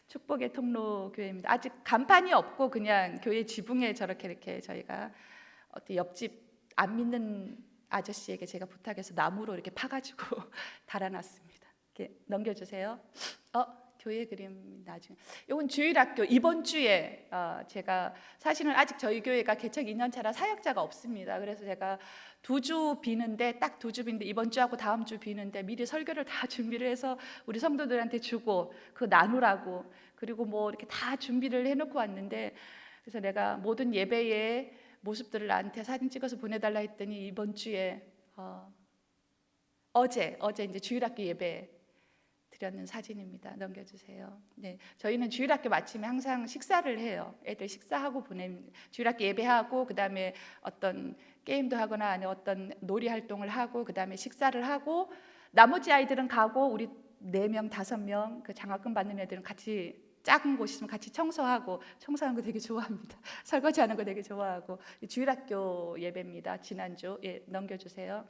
축복의 통로 교회입니다. 아직 간판이 없고 그냥 교회 지붕에 저렇게 이렇게 저희가 옆집 안 믿는 아저씨에게 제가 부탁해서 나무로 이렇게 파가지고 달아놨습니다. 이렇게 넘겨주세요. 교회 그림 나중에. 이건 주일학교 이번 주에 제가 사실은 아직 저희 교회가 개척 2년 차라 사역자가 없습니다. 그래서 제가 2주 비는데 딱 2주 비는데 이번 주하고 다음 주 비는데 미리 설교를 다 준비를 해서 우리 성도들한테 주고 그거 나누라고, 그리고 뭐 이렇게 다 준비를 해놓고 왔는데, 그래서 내가 모든 예배의 모습들을 나한테 사진 찍어서 보내달라 했더니 이번 주에 어제 이제 주일학교 예배 드렸는 사진입니다. 넘겨주세요. 네, 저희는 주일학교 마치면 항상 식사를 해요. 애들 식사하고 주일학교 예배하고 그 다음에 어떤 게임도 하거나 아니면 어떤 놀이 활동을 하고 그 다음에 식사를 하고, 나머지 아이들은 가고 우리 4명 5명 그 장학금 받는 애들은 같이 작은 곳 있으면 같이 청소하는 거 되게 좋아합니다. 설거지하는 거 되게 좋아하고. 주일학교 예배입니다. 지난주. 넘겨주세요.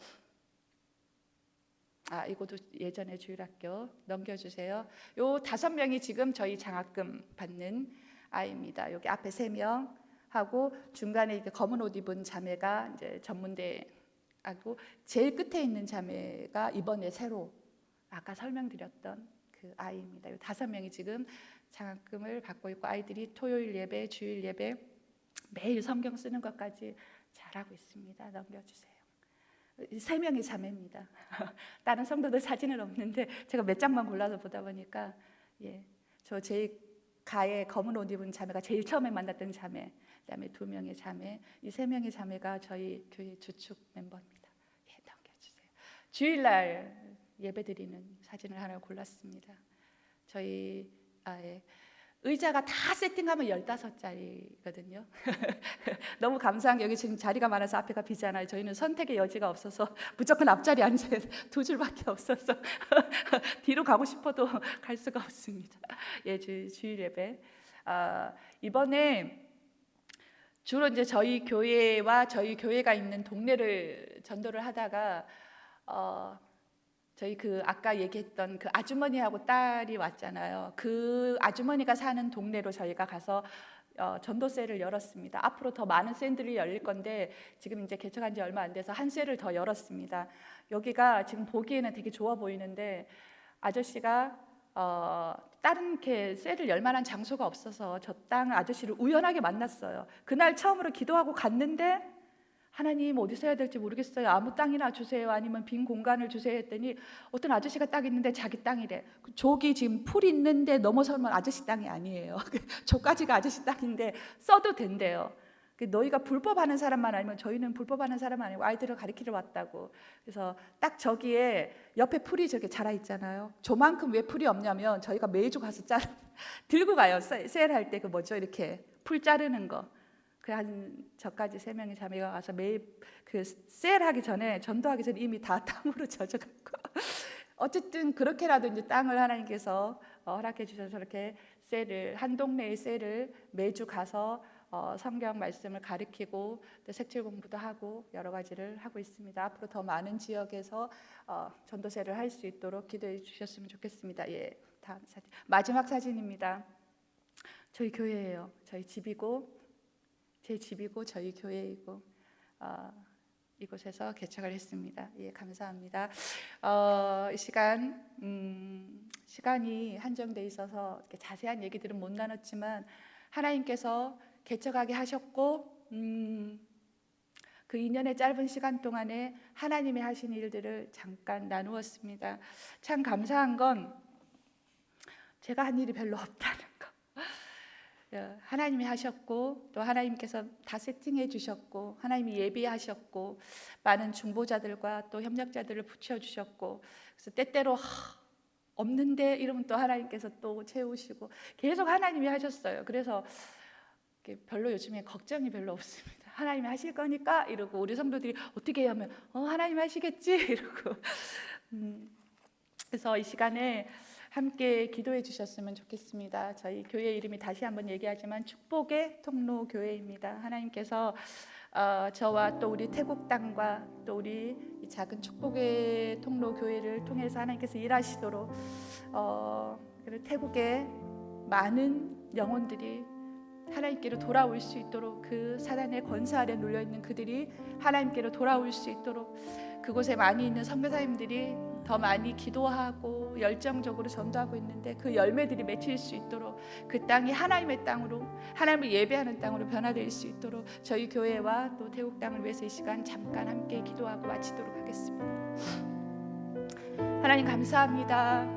이것도 예전에 주일학교. 넘겨주세요. 요 5명이 지금 저희 장학금 받는 아이입니다. 여기 앞에 3명 하고 중간에 이렇게 검은 옷 입은 자매가 이제 전문대 하고, 제일 끝에 있는 자매가 이번에 새로 아까 설명드렸던 그 아이입니다. 요 5명이 지금 장학금을 받고 있고, 아이들이 토요일 예배, 주일 예배 매일 성경 쓰는 것까지 잘하고 있습니다. 넘겨주세요. 3명의 자매입니다. 다른 성도들 사진은 없는데 제가 몇 장만 골라서 보다 보니까 저 제일 가에 검은 옷 입은 자매가 제일 처음에 만났던 자매, 그다음에 2명의 자매, 이 3명의 자매가 저희 교회 주축 멤버입니다. 넘겨주세요. 주일날 예배드리는 사진을 하나 골랐습니다. 저희 의자가 다 세팅하면 15자리거든요. 너무 감사한 게 여기 지금 자리가 많아서 앞에가 비잖아요. 저희는 선택의 여지가 없어서 무조건 앞자리 앉아야 2줄밖에 없어서 뒤로 가고 싶어도 갈 수가 없습니다. 주일 예배. 이번에 주로 이제 저희 교회와 저희 교회가 있는 동네를 전도를 하다가 저희 아까 얘기했던 그 아주머니하고 딸이 왔잖아요. 그 아주머니가 사는 동네로 저희가 가서 전도세를 열었습니다. 앞으로 더 많은 셀들이 열릴 건데 지금 이제 개척한 지 얼마 안 돼서 한 셀을 더 열었습니다. 여기가 지금 보기에는 되게 좋아 보이는데 아저씨가 다른 이렇게 셀을 열 만한 장소가 없어서 저 땅 아저씨를 우연하게 만났어요. 그날 처음으로 기도하고 갔는데, 하나님 어디서 해야 될지 모르겠어요. 아무 땅이나 주세요. 아니면 빈 공간을 주세요 했더니 어떤 아저씨가 딱 있는데 자기 땅이래. 저기 지금 풀 있는데 넘어서면 아저씨 땅이 아니에요. 저까지가 아저씨 땅인데 써도 된대요. 너희가 불법하는 사람만 아니면 저희는 불법하는 사람 아니고 아이들을 가르치러 왔다고. 그래서 딱 저기에 옆에 풀이 저렇게 자라 있잖아요. 저만큼 왜 풀이 없냐면 저희가 매주 가서 들고 가요. 세일할 때 이렇게 풀 자르는 거. 저까지 3명의 자매가 와서 매일 세일하기 전에, 전도하기 전에 이미 다 땀으로 젖어갖고 어쨌든 그렇게라도 이제 땅을 하나님께서 허락해 주셔서 저렇게 한 동네의 셀을 매주 가서 성경 말씀을 가르치고 또 색칠 공부도 하고 여러 가지를 하고 있습니다. 앞으로 더 많은 지역에서 전도세를 할 수 있도록 기도해 주셨으면 좋겠습니다. 다음 사진, 마지막 사진입니다. 저희 교회예요. 저희 집이고 제 집이고 저희 교회이고 이곳에서 개척을 했습니다. 감사합니다. 이 시간이 한정돼 있어서 이렇게 자세한 얘기들은 못 나눴지만 하나님께서 개척하게 하셨고 그 2년의 짧은 시간 동안에 하나님이 하신 일들을 잠깐 나누었습니다. 참 감사한 건 제가 한 일이 별로 없다는 거. 하나님이 하셨고 또 하나님께서 다 세팅해 주셨고 하나님이 예비하셨고 많은 중보자들과 또 협력자들을 붙여주셨고 그래서 때때로 없는데 이러면 또 하나님께서 또 채우시고 계속 하나님이 하셨어요. 그래서 별로 요즘에 걱정이 별로 없습니다. 하나님이 하실 거니까 이러고 우리 성도들이 어떻게 해야 하면 하나님 하시겠지 이러고 그래서 이 시간에 함께 기도해 주셨으면 좋겠습니다. 저희 교회 이름이 다시 한번 얘기하지만 축복의 통로 교회입니다. 하나님께서 저와 또 우리 태국 땅과 또 우리 이 작은 축복의 통로 교회를 통해서 하나님께서 일하시도록 태국의 많은 영혼들이 하나님께로 돌아올 수 있도록 그 사단의 권세 아래 눌려 있는 그들이 하나님께로 돌아올 수 있도록 그곳에 많이 있는 선교사님들이 더 많이 기도하고 열정적으로 전도하고 있는데 그 열매들이 맺힐 수 있도록 그 땅이 하나님의 땅으로 하나님을 예배하는 땅으로 변화될 수 있도록 저희 교회와 또 태국 땅을 위해서 이 시간 잠깐 함께 기도하고 마치도록 하겠습니다. 하나님 감사합니다.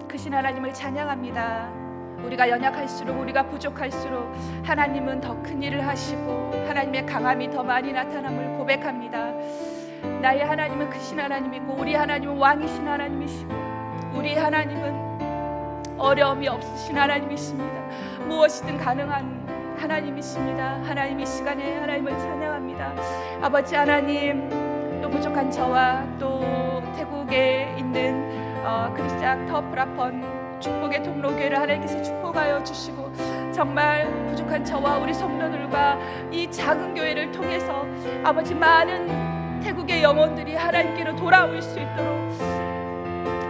크신 하나님을 찬양합니다. 우리가 연약할수록 우리가 부족할수록 하나님은 더 큰 일을 하시고 하나님의 강함이 더 많이 나타남을 고백합니다. 나의 하나님은 크신 하나님이고 우리 하나님은 왕이신 하나님이시고 우리 하나님은 어려움이 없으신 하나님이십니다. 무엇이든 가능한 하나님이십니다. 하나님 이 시간에 하나님을 찬양합니다. 아버지 하나님, 또 부족한 저와 또 태국에 있는 크리스찬 터프라펀 축복의 통로교회를 하나님께서 축복하여 주시고 정말 부족한 저와 우리 성도들과 이 작은 교회를 통해서 아버지 많은 태국의 영혼들이 하나님께로 돌아올 수 있도록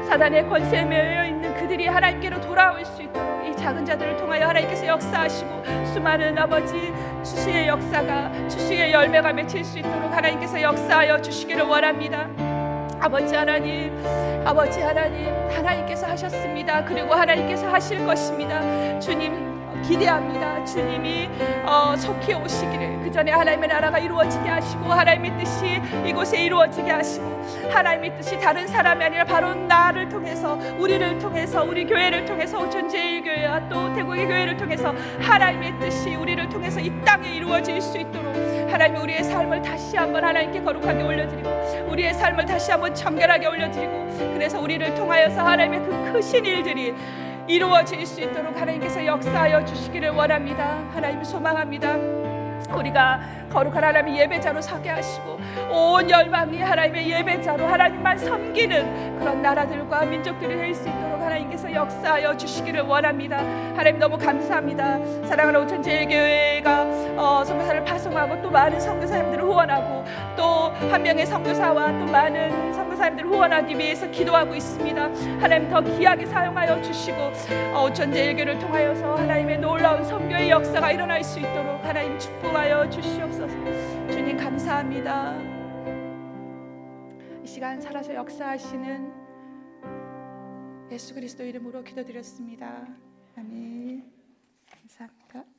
사단의 권세에 매여 있는 그들이 하나님께로 돌아올 수 있도록 이 작은 자들을 통하여 하나님께서 역사하시고 수많은 아버지 주시의 역사가 주시의 열매가 맺힐 수 있도록 하나님께서 역사하여 주시기를 원합니다. 아버지 하나님, 아버지 하나님, 하나님께서 하셨습니다. 그리고 하나님께서 하실 것입니다. 주님 기대합니다. 주님이 속히 오시기를 그 전에 하나님의 나라가 이루어지게 하시고 하나님의 뜻이 이곳에 이루어지게 하시고 하나님의 뜻이 다른 사람이 아니라 바로 나를 통해서 우리를 통해서 우리 교회를 통해서 오천제일교회와 또 태국의 교회를 통해서 하나님의 뜻이 우리를 통해서 이 땅에 이루어질 수 있도록 하나님 우리의 삶을 다시 한번 하나님께 거룩하게 올려드리고 우리의 삶을 다시 한번 청결하게 올려드리고 그래서 우리를 통하여서 하나님의 그 크신 일들이 이루어질 수 있도록 하나님께서 역사하여 주시기를 원합니다. 하나님 소망합니다. 우리가 거룩한 하나님의 예배자로 서게 하시고 온 열방이 하나님의 예배자로 하나님만 섬기는 그런 나라들과 민족들이 될 수 있도록 하나님께서 역사하여 주시기를 원합니다. 하나님 너무 감사합니다. 사랑하는 오천제일교회가 선교사를 파송하고 또 많은 선교사님들을 후원하고 또 한 명의 선교사와 또 많은 선교사님들을 후원하기 위해서 기도하고 있습니다. 하나님 더 귀하게 사용하여 주시고 오천제일교회를 통하여서 하나님의 놀라운 선교의 역사가 일어날 수 있도록 하나님 축복하여 주시옵소서. 주님 감사합니다. 이 시간 살아서 역사하시는 예수 그리스도 이름으로 기도드렸습니다. 아멘. 감사합니다.